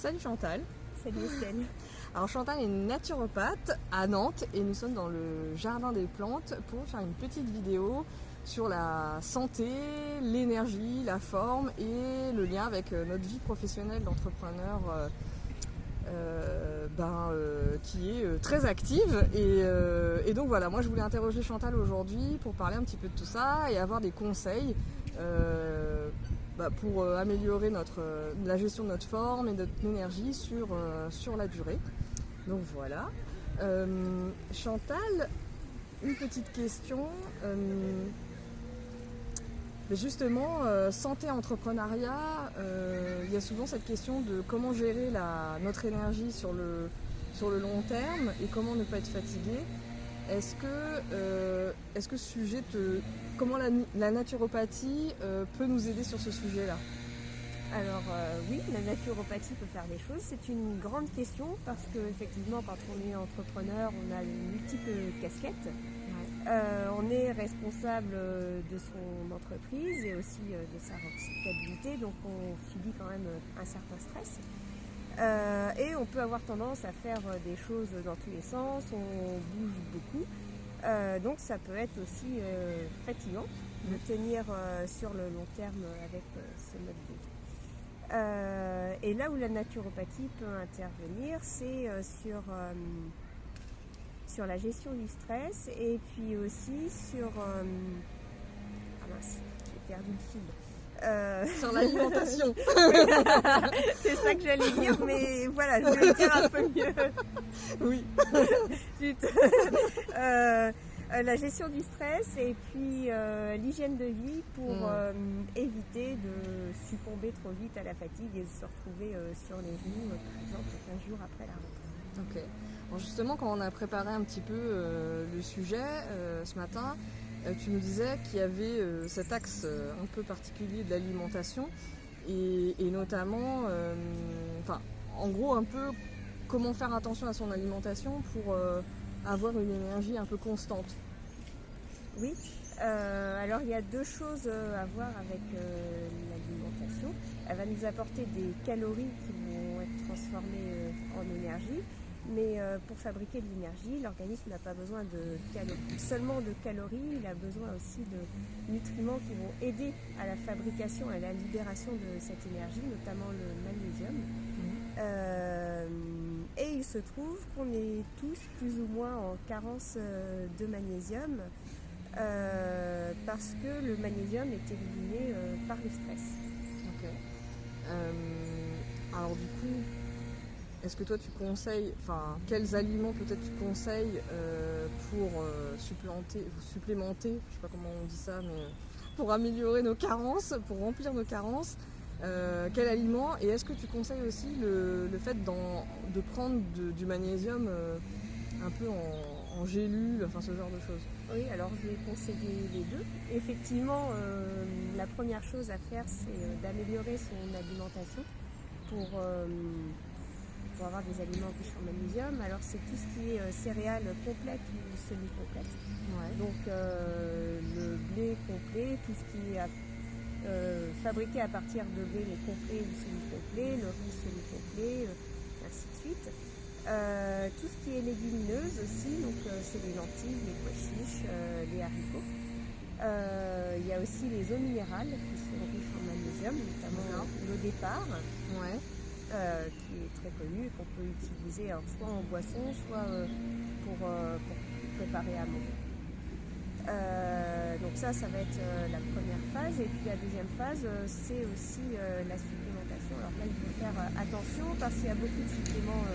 Salut Chantal. Salut Estelle. Alors Chantal est naturopathe à Nantes et nous sommes dans le jardin des plantes pour faire une petite vidéo sur la santé, l'énergie, la forme et le lien avec notre vie professionnelle d'entrepreneur qui est très active. Et donc voilà, moi je voulais interroger Chantal aujourd'hui pour parler un petit peu de tout ça et avoir des conseils pour améliorer la gestion de notre forme et de notre énergie sur la durée. Donc voilà. Chantal, une petite question. Justement, santé, entrepreneuriat, il y a souvent cette question de comment gérer notre énergie sur le long terme et comment ne pas être fatigué. Est-ce que ce sujet comment la naturopathie peut nous aider sur ce sujet-là? Alors oui, la naturopathie peut faire des choses. C'est une grande question parce qu'effectivement, quand on est entrepreneur, on a de multiples casquettes. On est responsable de son entreprise et aussi de sa rentabilité, donc on subit quand même un certain stress. Et on peut avoir tendance à faire des choses dans tous les sens, on bouge beaucoup. Donc ça peut être aussi fatigant de tenir sur le long terme avec ce mode de vie. Et là où la naturopathie peut intervenir, c'est sur la gestion du stress et puis aussi sur... j'ai perdu le fil. Sur l'alimentation. C'est ça que j'allais dire, mais voilà, je vais le dire un peu mieux. Oui. La gestion du stress et puis l'hygiène de vie pour éviter de succomber trop vite à la fatigue et de se retrouver sur les genoux, par exemple, 15 jours après la rentrée. Ok. Alors justement, quand on a préparé un petit peu le sujet ce matin, tu nous disais qu'il y avait cet axe un peu particulier de l'alimentation et notamment, en gros, un peu comment faire attention à son alimentation pour avoir une énergie un peu constante. Oui, alors il y a deux choses à voir avec l'alimentation. Elle va nous apporter des calories qui vont être transformées en énergie. Mais pour fabriquer de l'énergie, l'organisme n'a pas besoin seulement de calories, il a besoin aussi de nutriments qui vont aider à la fabrication et à la libération de cette énergie, notamment le magnésium. Et il se trouve qu'on est tous plus ou moins en carence de magnésium parce que le magnésium est éliminé par le stress. Ok. Alors du coup, est-ce que toi tu conseilles, quels aliments peut-être tu conseilles pour supplémenter, je sais pas comment on dit ça, mais pour améliorer nos carences, pour remplir nos carences, quel aliment? Et est-ce que tu conseilles aussi le fait de prendre du magnésium un peu en gélule, ce genre de choses? Oui, alors je vais conseiller les deux. Effectivement, la première chose à faire, c'est d'améliorer son alimentation pour avoir des aliments riches en magnésium. Alors c'est tout ce qui est céréales complètes ou semi-complètes. Ouais. Donc le blé complet, tout ce qui est fabriqué à partir de blé mais complet ou semi-complet, le riz semi-complet, ainsi de suite. Tout ce qui est légumineuse aussi, donc c'est les lentilles, les pois chiches, les haricots. Il y a aussi les eaux minérales qui sont riches en magnésium, notamment l'eau départ. Ouais. Qui est très connu et qu'on peut utiliser alors, soit en boisson, soit pour préparer à manger. Donc ça va être la première phase. Et puis la deuxième phase, c'est aussi la supplémentation. Alors là, il faut faire attention parce qu'il y a beaucoup de suppléments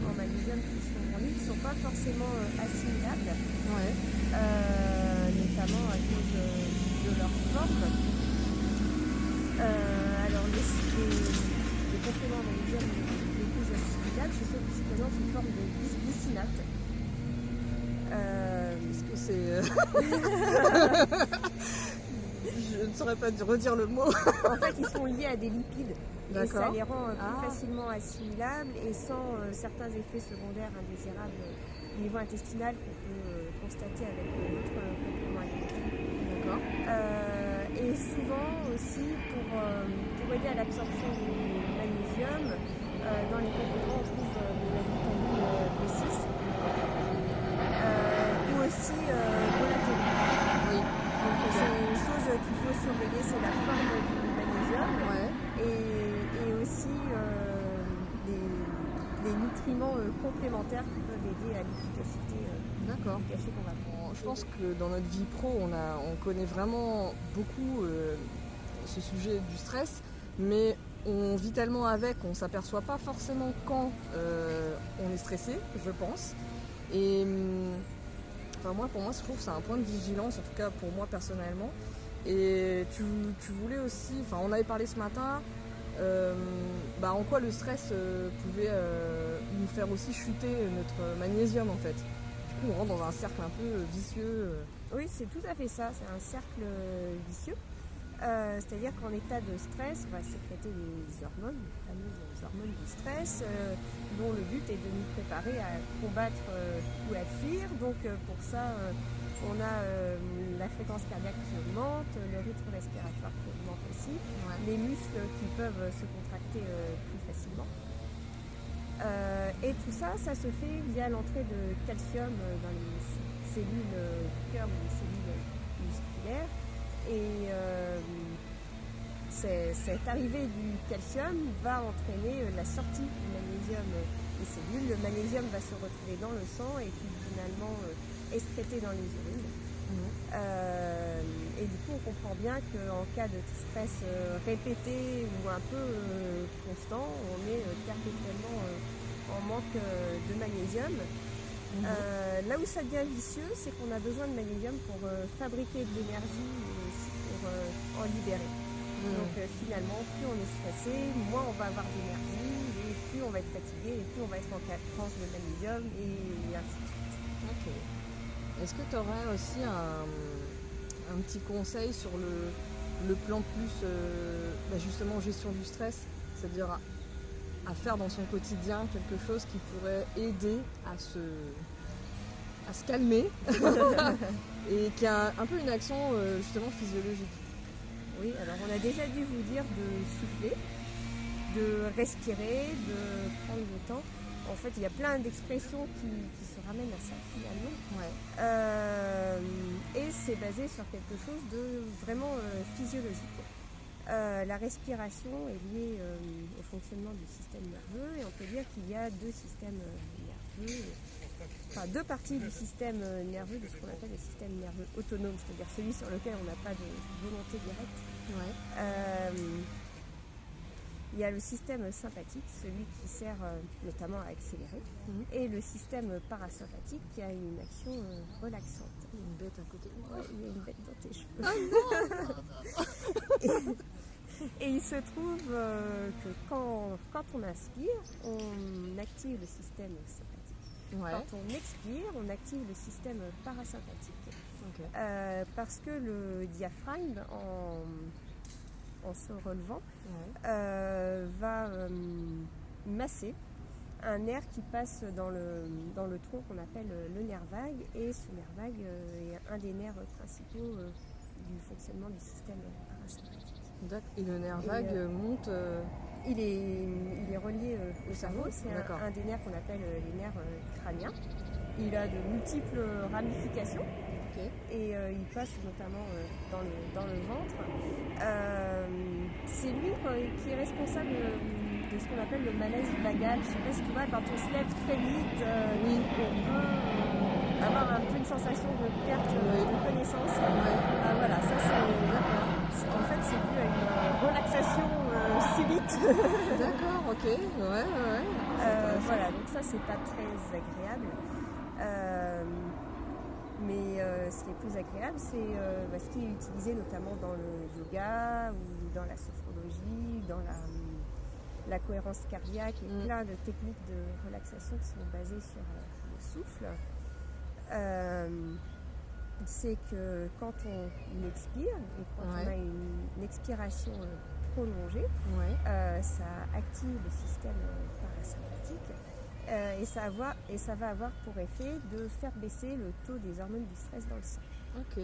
en magnésium qui sont vendus, qui ne sont pas forcément assimilables, notamment à cause de leur forme. Alors les compléments en magnésium les plus assimilables, c'est ceux qui se présentent sous forme de glycinate. Est-ce que c'est... Je ne saurais pas redire le mot. En fait, ils sont liés à des lipides. D'accord. Et ça les rend plus facilement assimilables et sans certains effets secondaires indésirables au niveau intestinal qu'on peut constater avec d'autres compléments alimentaires. D'accord. Et souvent aussi pour aider à l'absorption du magnésium, dans complément, on trouve de la vitamine B6 ou aussi de la théine. Oui. Donc c'est une chose qu'il faut surveiller, c'est la forme du magnésium Ouais. et aussi les nutriments complémentaires qui peuvent aider à l'efficacité D'accord. du café qu'on va prendre. Je pense que dans notre vie pro, on connaît vraiment beaucoup ce sujet du stress, mais on vit tellement avec, on ne s'aperçoit pas forcément quand on est stressé, je pense. Et enfin, pour moi, je trouve que c'est un point de vigilance, en tout cas pour moi personnellement. Et tu voulais aussi, enfin on avait parlé ce matin, en quoi le stress pouvait nous faire aussi chuter notre magnésium en fait. Du coup on rentre dans un cercle un peu vicieux. Oui, c'est tout à fait ça, c'est un cercle vicieux. C'est-à-dire qu'en état de stress, on va sécréter des hormones, les fameuses hormones du stress, dont le but est de nous préparer à combattre ou à fuir. Donc pour ça, on a la fréquence cardiaque qui augmente, le rythme respiratoire qui augmente aussi, les muscles qui peuvent se contracter plus facilement. Et tout ça, ça se fait via l'entrée de calcium dans les cellules du cœur ou les cellules musculaires. Et cette arrivée du calcium va entraîner la sortie du magnésium des cellules. Le magnésium va se retrouver dans le sang et puis finalement excrété dans les urines. Et du coup, on comprend bien qu'en cas de stress répété ou un peu constant, on est perpétuellement en manque de magnésium. Là où ça devient vicieux, c'est qu'on a besoin de magnésium pour fabriquer de l'énergie et aussi pour en libérer. Donc finalement, plus on est stressé, moins on va avoir d'énergie, et plus on va être fatigué, et plus on va être en carence de magnésium, et ainsi de suite. Ok. Est-ce que tu aurais aussi un petit conseil sur le plan plus justement gestion du stress, c'est-à-dire à faire dans son quotidien quelque chose qui pourrait aider à se calmer et qui a un peu une action justement physiologique. Oui, alors on a déjà dû vous dire de souffler, de respirer, de prendre le temps. En fait, il y a plein d'expressions qui se ramènent à ça finalement. Et c'est basé sur quelque chose de vraiment physiologique. La respiration est liée au fonctionnement du système nerveux et on peut dire qu'il y a deux systèmes nerveux, enfin deux parties du système nerveux, de ce qu'on appelle le système nerveux autonome, c'est-à-dire celui sur lequel on n'a pas de volonté directe. Il y a le système sympathique, celui qui sert notamment à accélérer, et le système parasympathique qui a une action relaxante. Une bête à côté. Ouais, il y a une bête dans tes cheveux. Et il se trouve que quand on inspire, on active le système sympathique. Quand on expire, on active le système parasympathique. Parce que le diaphragme, en se relevant, va masser un nerf qui passe dans le tronc qu'on appelle le nerf vague, et ce nerf vague est un des nerfs principaux du fonctionnement du système parasympathique. Et le nerf vague monte il est relié au cerveau, c'est un des nerfs qu'on appelle les nerfs crâniens. Il a de multiples ramifications. Et il passe notamment dans le ventre. C'est lui qui est responsable de ce qu'on appelle le malaise vagal. Je ne sais pas si tu vois, quand on se lève très vite, on peut avoir un peu une sensation de perte de connaissance. Voilà, ça en fait c'est dû à une relaxation subite. D'accord, ok, voilà, donc ça c'est pas très agréable. Mais ce qui est plus agréable, c'est ce qui est utilisé notamment dans le yoga ou dans la sophrologie, dans la cohérence cardiaque et plein de techniques de relaxation qui sont basées sur le souffle. C'est que quand on expire et quand on a une expiration prolongée, ça active le système parasympathique. Et ça va avoir pour effet de faire baisser le taux des hormones du stress dans le sang. Ok.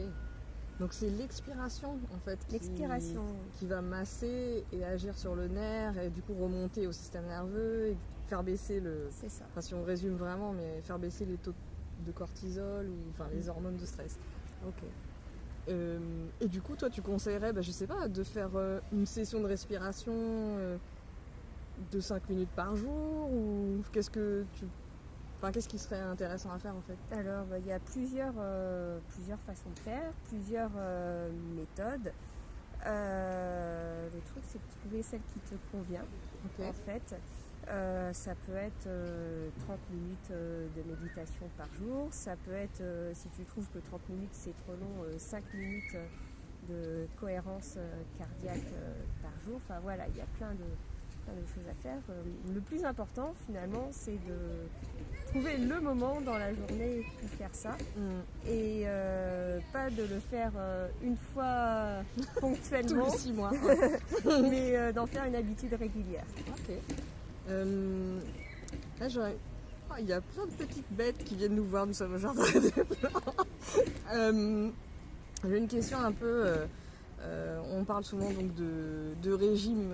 Donc c'est l'expiration en fait L'expiration. qui va masser et agir sur le nerf et du coup remonter au système nerveux et faire baisser C'est ça. enfin si on résume vraiment, mais faire baisser les taux de cortisol ou enfin les hormones de stress. Ok. Et du coup toi tu conseillerais, je sais pas, de faire une session de respiration de 5 minutes par jour ou qu'est-ce qui serait intéressant à faire en fait? Alors, il y a plusieurs façons de faire, plusieurs méthodes. Le truc, c'est de trouver celle qui te convient, en fait. Ça peut être 30 minutes de méditation par jour. Ça peut être, si tu trouves que 30 minutes c'est trop long, 5 minutes de cohérence cardiaque par jour. Enfin voilà, il y a plein de choses à faire. Le plus important finalement, c'est de trouver le moment dans la journée pour faire ça et pas de le faire une fois ponctuellement, Tous les 6 mois. mais d'en faire une habitude régulière. Ok. Là, il y a plein de petites bêtes qui viennent nous voir, nous sommes au jardin des plantes. J'ai une question un peu. On parle souvent donc de régime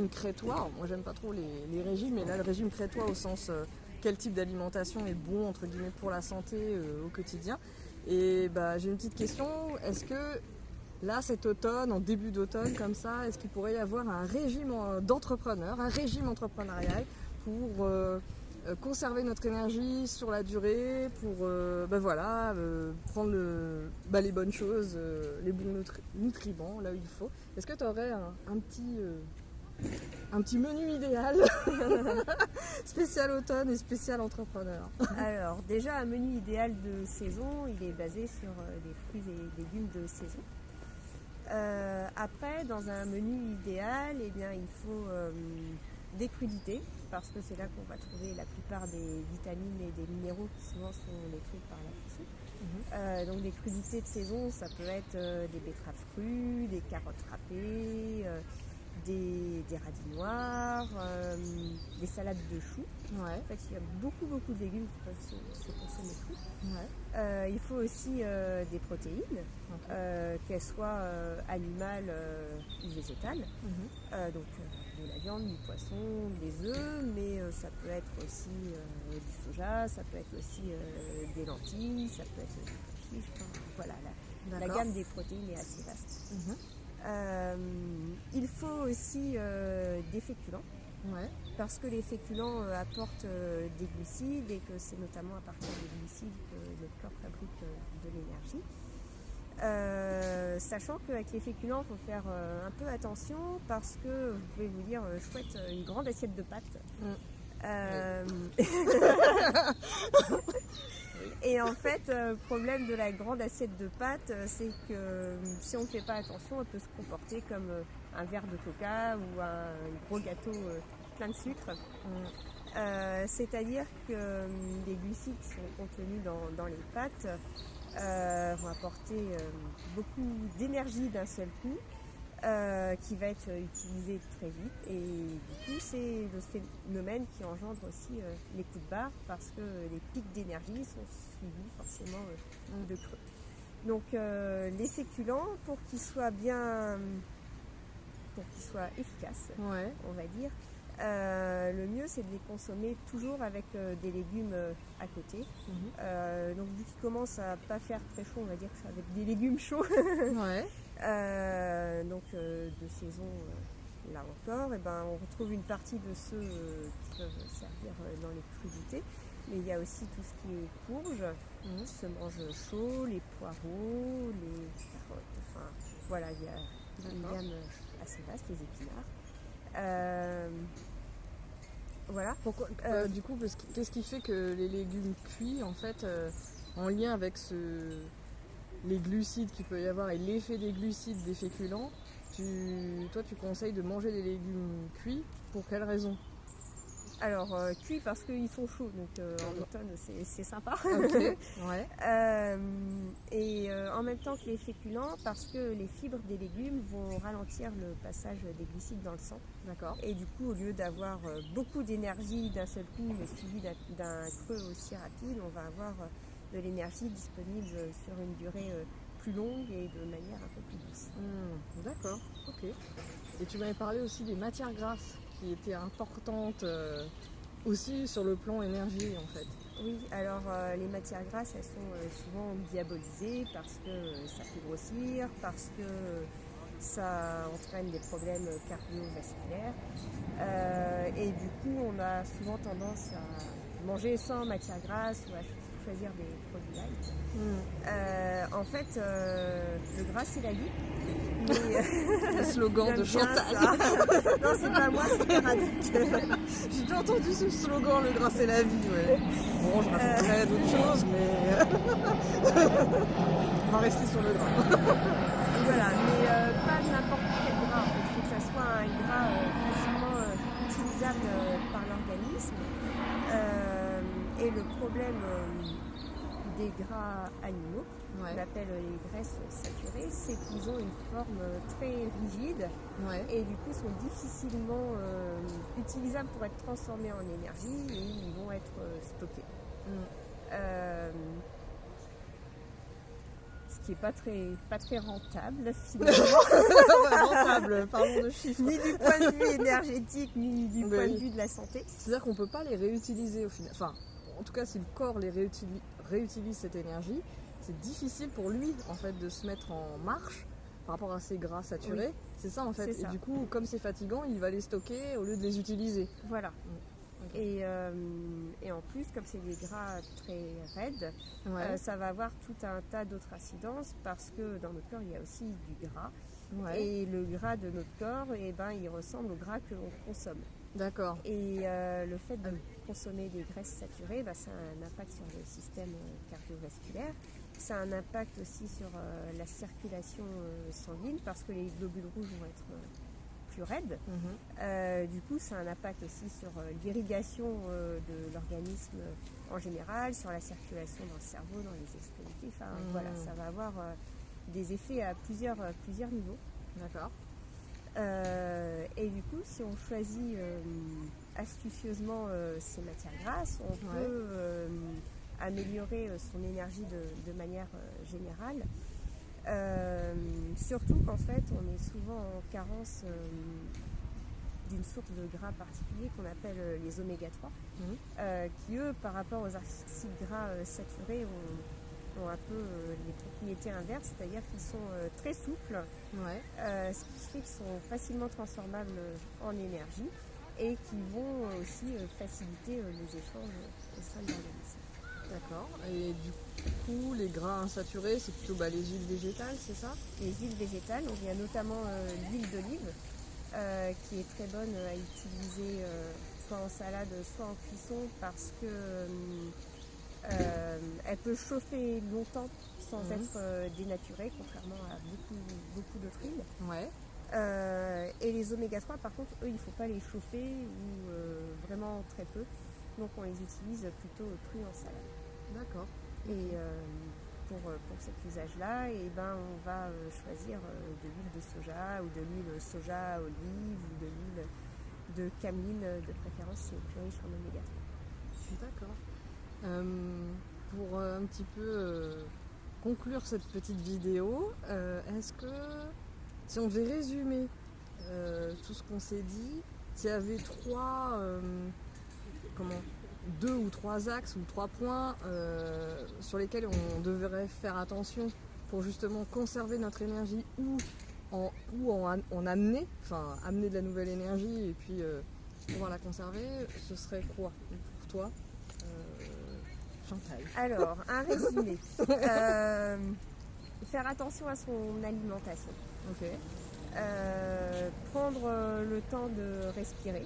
crétois. Moi, j'aime pas trop les régimes, mais là, le régime crétois au sens quel type d'alimentation est bon entre guillemets pour la santé au quotidien. Et j'ai une petite question. Est-ce que là, cet automne, en début d'automne, comme ça, est-ce qu'il pourrait y avoir un régime d'entrepreneur, un régime entrepreneurial pour conserver notre énergie sur la durée, pour prendre les bonnes choses, les bons nutriments là où il faut. Est-ce que tu aurais un petit menu idéal spécial automne et spécial entrepreneur? Alors déjà, un menu idéal de saison, il est basé sur des fruits et légumes de saison. Après, dans un menu idéal, il faut des crudités, parce que c'est là qu'on va trouver la plupart des vitamines et des minéraux qui souvent sont détruits par la cuisson. Donc des crudités de saison, ça peut être des betteraves crues, des carottes râpées, des radis noirs, des salades de choux. Ouais. En fait, il y a beaucoup de légumes qui peuvent se consommer crus. Ouais. Il faut aussi des protéines, qu'elles soient animales ou végétales. Donc de la viande, du poisson, des œufs, mais ça peut être aussi du soja, ça peut être aussi des lentilles, ça peut être des chiches. Voilà, la gamme des protéines est assez vaste. Il faut aussi des féculents. Ouais. Parce que les féculents apportent des glucides et que c'est notamment à partir des glucides que notre corps fabrique de l'énergie. Sachant qu'avec les féculents, il faut faire un peu attention parce que vous pouvez vous dire chouette, une grande assiette de pâtes. Et en fait, le problème de la grande assiette de pâtes, c'est que si on ne fait pas attention, elle peut se comporter comme un verre de coca ou un gros gâteau plein de sucre. C'est-à-dire que les glucides qui sont contenus dans les pâtes vont apporter beaucoup d'énergie d'un seul coup, qui va être utilisé très vite, et du coup c'est le phénomène qui engendre aussi les coups de barre, parce que les pics d'énergie sont suivis forcément de creux. Donc les féculents, pour qu'ils soient efficaces, on va dire, le mieux c'est de les consommer toujours avec des légumes à côté. Donc vu qu'il commence à pas faire très chaud, on va dire que c'est avec des légumes chauds. Donc de saison, là encore, on retrouve une partie de ceux qui peuvent servir dans les crudités, mais il y a aussi tout ce qui est courge, qui se mange chaud, les poireaux, les carottes, enfin voilà, il y a une gamme assez vaste, les épinards. Voilà. Pourquoi, du coup, qu'est-ce qui fait que les légumes cuits, en fait, en lien avec les glucides qu'il peut y avoir et l'effet des glucides des féculents, toi tu conseilles de manger des légumes cuits pour quelle raison? Alors cuits parce qu'ils sont chauds, donc en automne c'est sympa. Okay. Et en même temps que les féculents, parce que les fibres des légumes vont ralentir le passage des glucides dans le sang. D'accord. Et du coup, au lieu d'avoir beaucoup d'énergie d'un seul coup, mais suivi d'un creux aussi rapide, on va avoir de l'énergie disponible sur une durée plus plus longue et de manière un peu plus douce. D'accord, ok. Et tu m'avais parlé aussi des matières grasses qui étaient importantes aussi sur le plan énergie en fait. Oui, alors les matières grasses, elles sont souvent diabolisées parce que ça fait grossir, parce que ça entraîne des problèmes cardiovasculaires. Et du coup, on a souvent tendance à manger sans matières grasses ou à choisir des produits light. En fait, le gras, c'est la vie. Le slogan de Chantal. Non, c'est pas moi, c'est Véronique. J'ai déjà entendu ce slogan, le gras c'est la vie. Ouais. Bon, je rajouterais d'autres choses, mais on va rester sur le gras. Voilà, mais pas n'importe quel gras. En fait. Il faut que ça soit un gras facilement utilisable par l'organisme. Et le problème des gras animaux, qu'on appelle les graisses saturées, c'est qu'ils ont une forme très rigide et du coup sont difficilement utilisables pour être transformés en énergie et ils vont être stockés. Ce qui n'est pas très rentable finalement. Rentable, parlons de chiffres. Ni du point de vue énergétique, ni du point de vue de la santé. C'est-à-dire qu'on ne peut pas les réutiliser au final. Enfin, en tout cas, si le corps les réutilise cette énergie, c'est difficile pour lui en fait de se mettre en marche par rapport à ces gras saturés. Oui. C'est ça en fait. Et du coup, comme c'est fatigant, il va les stocker au lieu de les utiliser. Voilà. Okay. Et en plus, comme c'est des gras très raides, ça va avoir tout un tas d'autres incidences parce que dans notre corps, il y a aussi du gras. Et le gras de notre corps, il ressemble au gras que l'on consomme. D'accord. Et le fait de consommer des graisses saturées, ça a un impact sur le système cardiovasculaire. Ça a un impact aussi sur la circulation sanguine parce que les globules rouges vont être plus raides. Du coup, ça a un impact aussi sur l'irrigation de l'organisme en général, sur la circulation dans le cerveau, dans les extrémités. Enfin, voilà, ça va avoir des effets à plusieurs niveaux. D'accord. Et du coup, si on choisit astucieusement ces matières grasses, on peut améliorer son énergie de manière générale. Surtout qu'en fait, on est souvent en carence d'une source de gras particulier qu'on appelle les oméga 3, qui eux, par rapport aux acides gras saturés, ont un peu les propriétés inverses, c'est-à-dire qu'ils sont très souples, ce qui fait qu'ils sont facilement transformables en énergie et qui vont aussi faciliter les échanges au sein de l'organisme. D'accord. Et du coup, les gras insaturés, c'est plutôt les huiles végétales, c'est ça? Les huiles végétales, donc il y a notamment l'huile d'olive qui est très bonne à utiliser soit en salade, soit en cuisson parce que elle peut chauffer longtemps sans être dénaturée, contrairement à beaucoup d'autres huiles. Et les oméga 3, par contre, eux, il ne faut pas les chauffer ou vraiment très peu. Donc on les utilise plutôt crus en salade. D'accord. Et pour cet usage-là, on va choisir de l'huile de soja ou de l'huile soja olive ou de l'huile de cameline, de préférence, c'est plus riche en oméga 3. D'accord. Pour un petit peu conclure cette petite vidéo, est-ce que si on devait résumer tout ce qu'on s'est dit, s'il y avait deux ou trois axes ou 3 points sur lesquels on devrait faire attention pour justement conserver notre énergie ou en amener de la nouvelle énergie et puis pouvoir la conserver, ce serait quoi pour toi, Chantal? Alors, un résumé. Faire attention à son alimentation. Prendre le temps de respirer.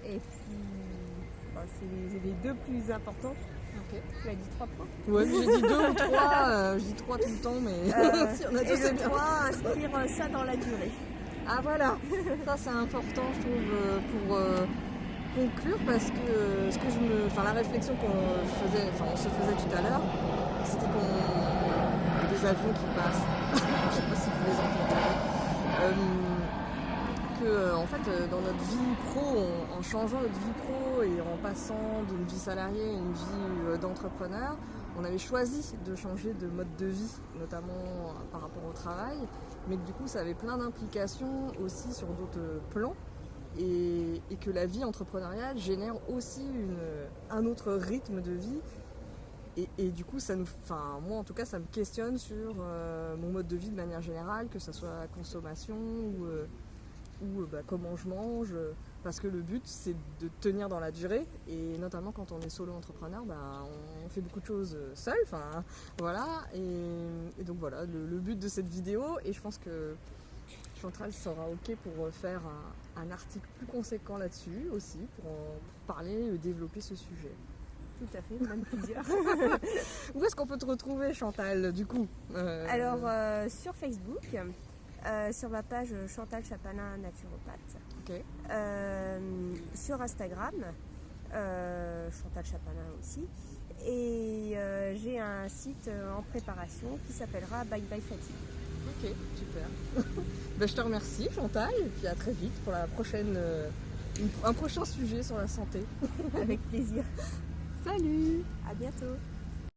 Et puis, c'est les deux plus importants. Tu as dit 3 points? Ouais, j'ai dit 2 ou 3, je dis 3 tout le temps, mais si on a et le 3, inscrire ça dans la durée. Ah voilà, ça c'est important je trouve pour conclure parce que la réflexion on se faisait tout à l'heure, c'était qu'on y a des avions qui passent, je sais pas si vous les entendez. En fait, dans notre vie pro, en changeant notre vie pro et en passant d'une vie salariée à une vie d'entrepreneur, on avait choisi de changer de mode de vie, notamment par rapport au travail, mais que du coup ça avait plein d'implications aussi sur d'autres plans, et que la vie entrepreneuriale génère aussi un autre rythme de vie. Et du coup, moi en tout cas, ça me questionne sur mon mode de vie de manière générale, que ce soit la consommation ou comment je mange. Parce que le but, c'est de tenir dans la durée. Et notamment quand on est solo entrepreneur, on fait beaucoup de choses seul. Voilà. Et donc voilà, le but de cette vidéo. Et je pense que Chantal sera OK pour faire un article plus conséquent là-dessus aussi, pour parler, développer ce sujet. Tout à fait, même plusieurs. Où est-ce qu'on peut te retrouver, Chantal, du coup Alors, sur Facebook, sur ma page Chantal Chapalin naturopathe. Ok. Sur Instagram, Chantal Chapalin aussi. Et j'ai un site en préparation qui s'appellera Bye Bye Fatigue. Ok, super. Je te remercie, Chantal, et puis à très vite pour un prochain sujet sur la santé. Avec plaisir. Salut! À bientôt.